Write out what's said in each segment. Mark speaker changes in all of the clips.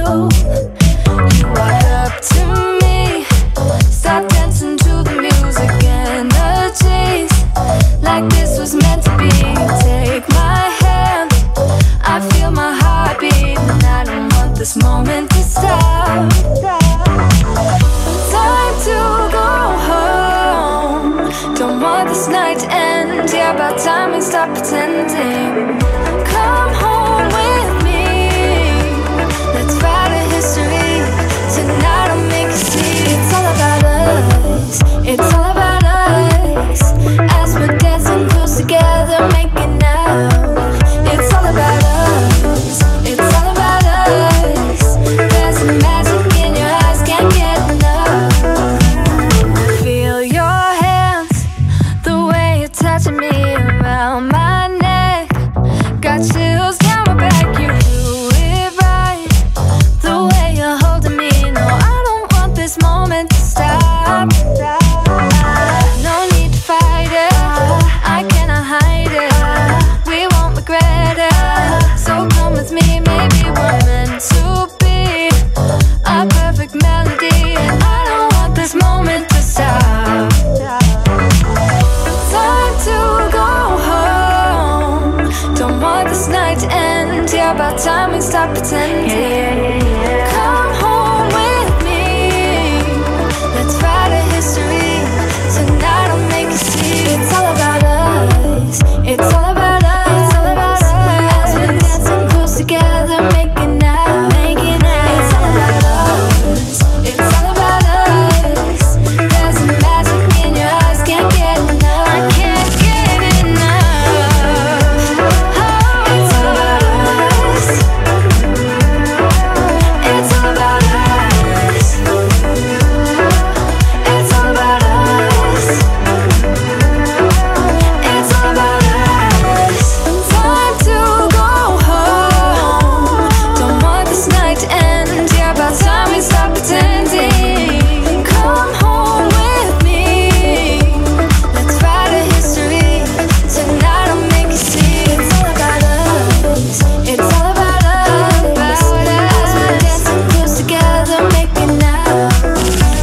Speaker 1: you. You walk up to me, start dancing to the music, energies like this was meant to be. Take my hand, I feel my heart beat, and I don't want this moment to stop. Time to go home, don't want this night to end. Yeah, about time we stop pretending. Come home with me, let's write a history. Tonight I'll make you see. It's all about us, it's all about us. As we're dancing close together, making out. It's all about us, it's all about us. There's a magic in your eyes, can't get enough. Feel your hands, the way you're touching me around my neck. Got chills down my back, you do it right. The way you're holding me, no, I don't want this moment to stop. No need to fight it, I cannot hide it. We won't regret it, so come with me. Maybe we're meant to be a perfect melody, and I don't want this moment to stop. Time to go home, don't want this night to end. Yeah, about time we stop pretending. Come home with me, let's write a history. Tonight I'll make you see. It's all about us, it's all about us. It's all about us. As we're dancing close together, making out, making out. It's all about us, it's all about us. There's a magic in your eyes, can't get enough. I can't get enough. Oh, it's all about us, it's all about us. It's all about us, it's all about us. Time to go home, don't want this night to end. Yeah, about time we stop pretending. Come home with me, let's write a history. Tonight I'll make you see. It's all about us, it's all about us. As we're dancing close together, making out.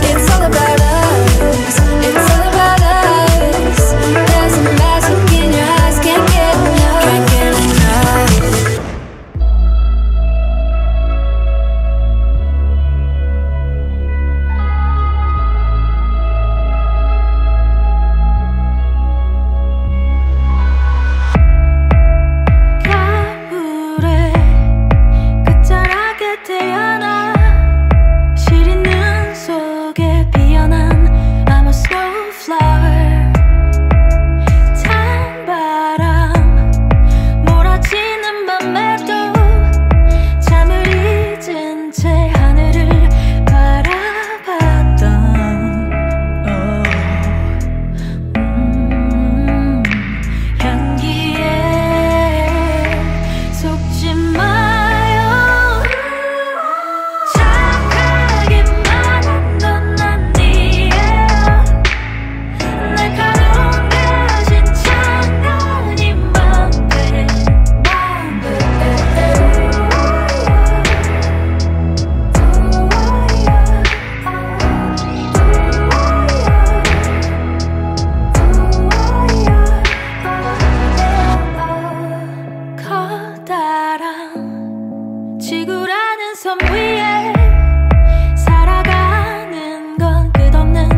Speaker 1: It's all about us, it's all about us. There's a magic in your eyes, can't get enough, can't get enough. 가을에 끝자락에 태어나 시린 눈 속에 피어난 I'm a snowflower. 찬 바람 몰아치는 밤에도 잠을 잊은 채 하늘을 바라봤던 향기에 속지 마요. 착하게 말한 넌 아니에요. 날카로운 대신 장난이 맘대 커다란 지구라는 섬 위에 살아가는 건 끝없는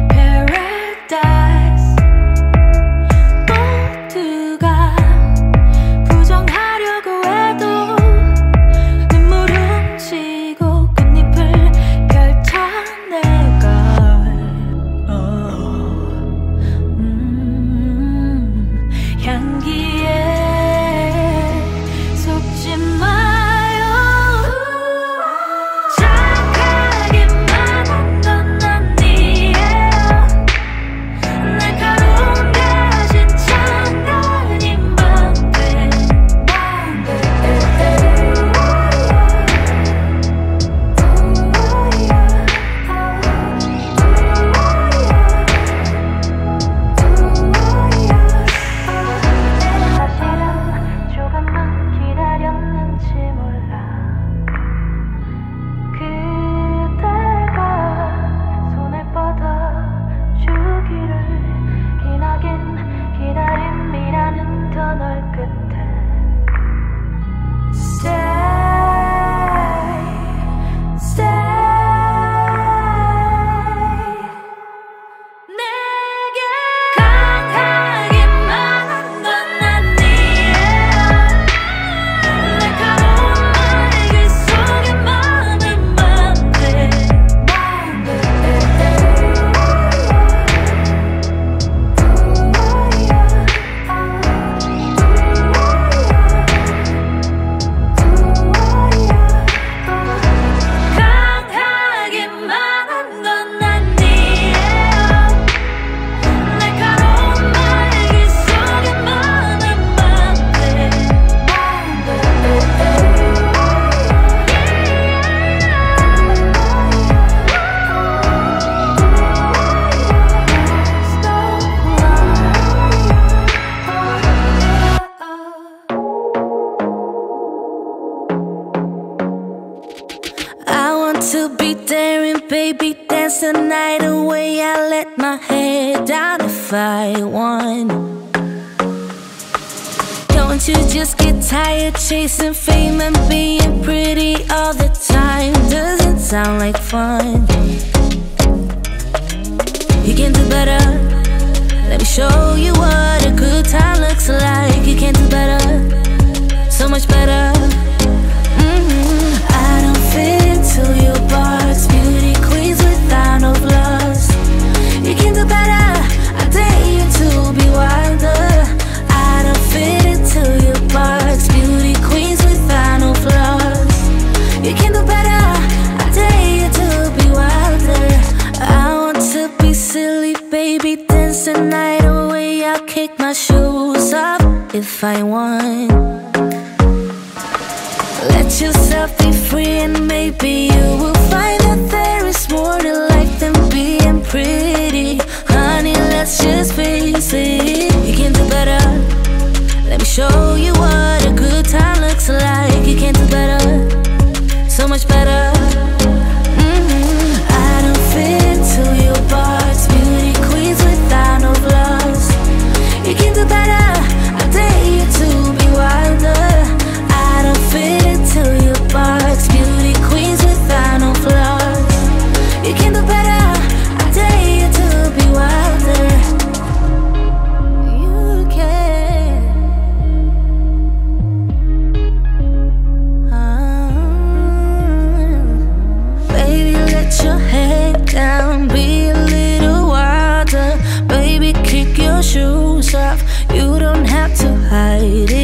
Speaker 1: paradise. 모두가 부정하려고 해도 눈물 훔치고 끝잎을 펼쳐내걸. 향기에 속지 마요. to be daring, baby, dance the night away. I let my head down if I won. Don't you just get tired chasing fame and being pretty all the time? Doesn't sound like fun. You can do better. Let me show you what a good time looks like. You can do better, so much better. I don't fit into your box. Beauty queens without no flaws. You can do better. I dare you to be wilder. I don't fit into your box. Beauty queens without no flaws. You can do better. I dare you to be wilder. I want to be silly, baby, dance the night away. I'll kick my shoes off if I want. Let yourself be free and maybe you will find that there is more to life than being pretty. Honey, let's just face it. You can do better. Let me show you what a good time looks like. You can do better, so much better. I don't fit into your box. Beauty queens without no flaws. You can do better. I dare you to be wilder. I don't fit into your box. Beauty queens without no flaws. You can do better. I dare you to be wilder. You can. Baby, let your head down. Be a little wilder. Baby, kick your shoes off. You don't have to hide it.